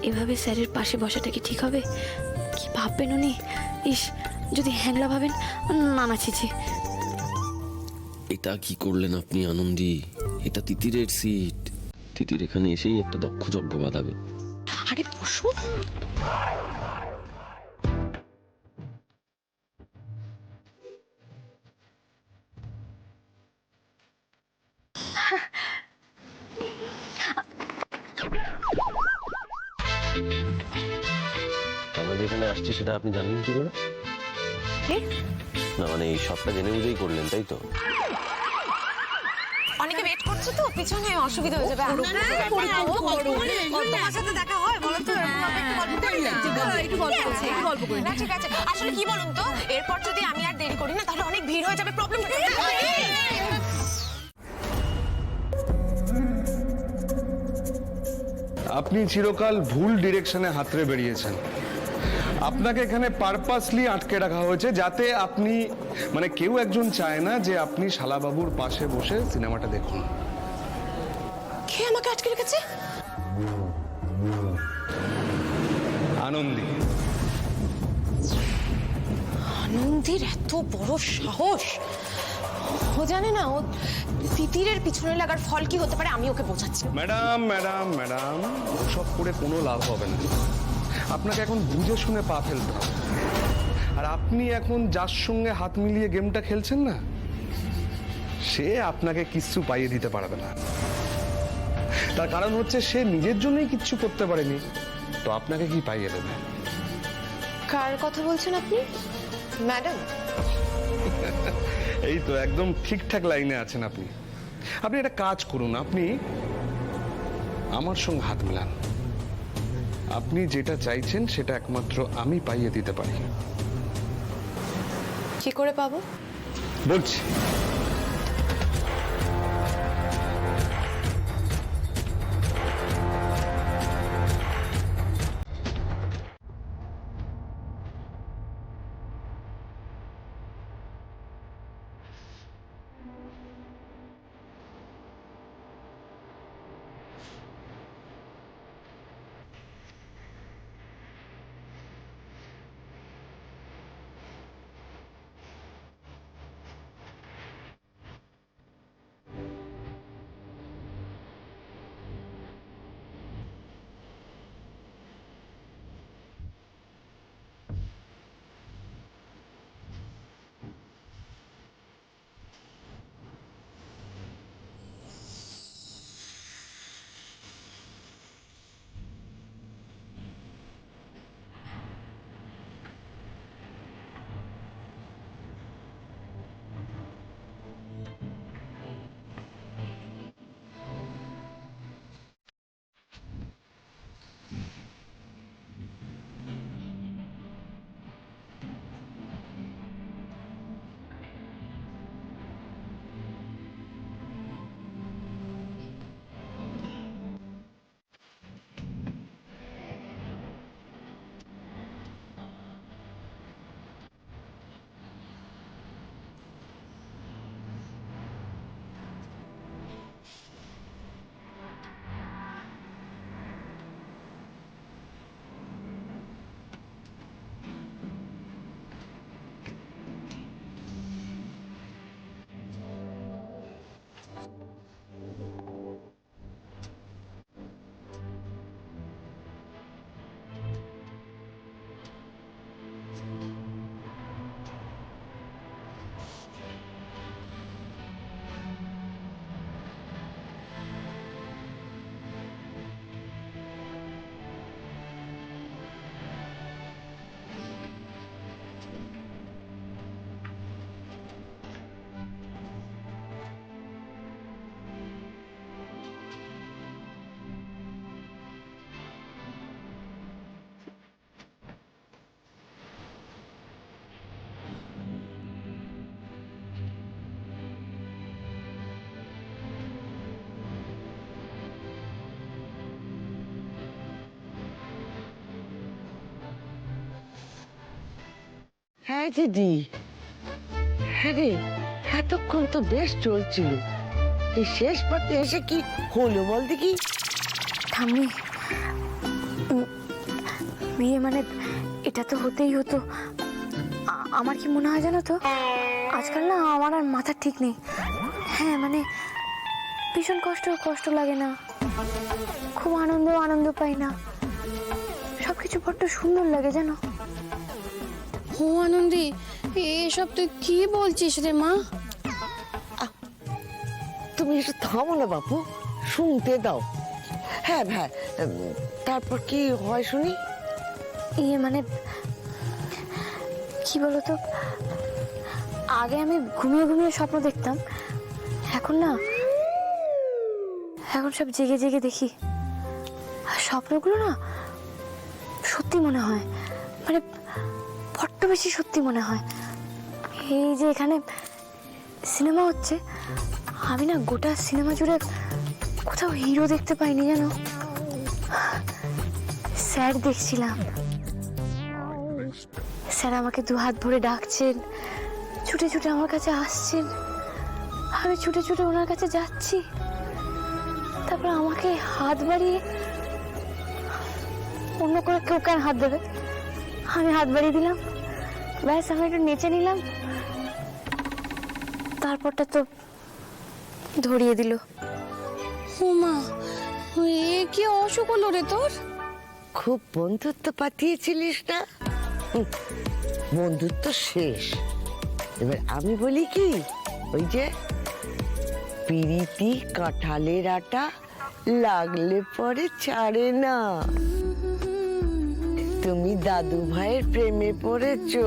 এভাবে স্যারের পাশে বসাটা কি ঠিক হবে? কি ভাববেন উনি? ইস, যদি হ্যাংলা ভাবেন। না না, ছিছি। এটা কি করলেন আপনি আনন্দী? এটা তিতিরের সিট। তিতির এখানে এসেই একটা দক্ষ যজ্ঞ বাঁধাবে। আরে বসুন। আমরা যেখানে আসছি সেটা আপনি জানেন কি করে? না মানে এই সবটা জেনে বুঝেই করলেন, তাই তো? অনেকে ওয়েট করছে তো পিছনে, অসুবিধা হয়ে যাবে। তোমার সাথে দেখা হয় বলো তো, একটু গল্প করি না? ঠিক আছে, আসলে কি বলুন তো, এরপর যদি আমি আর দেরি করি না তাহলে অনেক ভিড় হয়ে যাবে, প্রবলেম হয়ে যাবে। আপনি চিরকাল ভুল ডিরেকশনে হাতড়ে বেরিয়েছেন। আপনাকে এখানে পারপাসলি আটকে রাখা হয়েছে যাতে আপনি মানে কেউ একজন চায় না যে আপনি শালাবাবুর পাশে বসে সিনেমাটা দেখুন। কে আমাকে আটকে রেখেছে? আনন্দী। আনন্দীর এত বড় সাহস! ও জানে না ও তিতিরের পিছনে লাগার ফল কি হতে পারে, আমি ওকে বোঝাচ্ছি। ম্যাডাম ম্যাডাম ম্যাডাম, ওসব করে কোনো লাভ হবে না। আপনাকে এখন বুঝে শুনে পা ফেলতে হবে। আর আপনি এখন যার সঙ্গে হাত মিলিয়ে গেমটা খেলছেন না, সে আপনাকে কিচ্ছু পাইয়ে দিতে পারবে না। তার কারণ হচ্ছে সে নিজের জন্যই কিচ্ছু করতে পারেনি, তো আপনাকে কি পাইয়ে দেবে? কার কথা বলছেন আপনি ম্যাডাম? এই তো একদম ঠিকঠাক লাইনে আছেন আপনি। আপনি একটা কাজ করুন, আপনি আমার সঙ্গে হাত মেলান। আপনি যেটা চাইছেন সেটা একমাত্র আমি পাইয়ে দিতে পারি। কি করে পাবো? বলছি, হ্যাঁ দিদি, হ্যাঁ রে, এতক্ষণ তো বেশ চলছিল, এই শেষ পথে এসে কি হলো বল দেখি? ঠাম্মি, বিয়ে মানে এটা তো হতেই হতো। আমার কি মনে হয় জানো তো, আজকাল না আমার আর মাথা ঠিক নেই। হ্যাঁ মানে ভীষণ কষ্ট লাগে না, খুব আনন্দ পাই না, সবকিছু বড্ড সুন্দর লাগে জানো। ও আনন্দি, এসব তুই কি বলছিস রে মা? তুমি একটু থামো না বাপু, শুনতে দাও। হ্যাঁ হ্যাঁ, তারপর কি হয় শুনি? ইয়ে মানে কি বলতো, আগে আমি ঘুমিয়ে স্বপ্ন দেখতাম, এখন না, এখন সব জেগে দেখি। আর স্বপ্নগুলো না সত্যি মনে হয়, মানে বড্ড বেশি সত্যি মনে হয়। এই যে এখানে সিনেমা হচ্ছে, আমি না গোটা সিনেমা জুড়ে কোথাও হিরো দেখতে পাইনি জানো। স্যার দেখছিলাম, স্যার আমাকে দু হাত ভরে ডাকছেন, ছুটে আমার কাছে আসছেন, আমি ছুটে ওনার কাছে যাচ্ছি, তারপর আমাকে হাত বাড়িয়ে, অন্য করে কেউ কেন হাত দেবে, আমি হাত বাড়িয়ে দিলাম, ব্যাস আমি একটু নেচে নিলাম, তারপরটা তো ধরিয়ে দিল। ও মা, এ কি অসুখ হলো রে তোর? খুব বন্ধুত্ব পাতিয়েছিলিস না? বন্ধুত্ব শেষ। এবার আমি বলি কি, ওই যে পিরিতি কাঁঠালের আটা, লাগলে পরে ছাড়ে না। তুমি দাদু ভাইয়ের প্রেমে পড়েছো।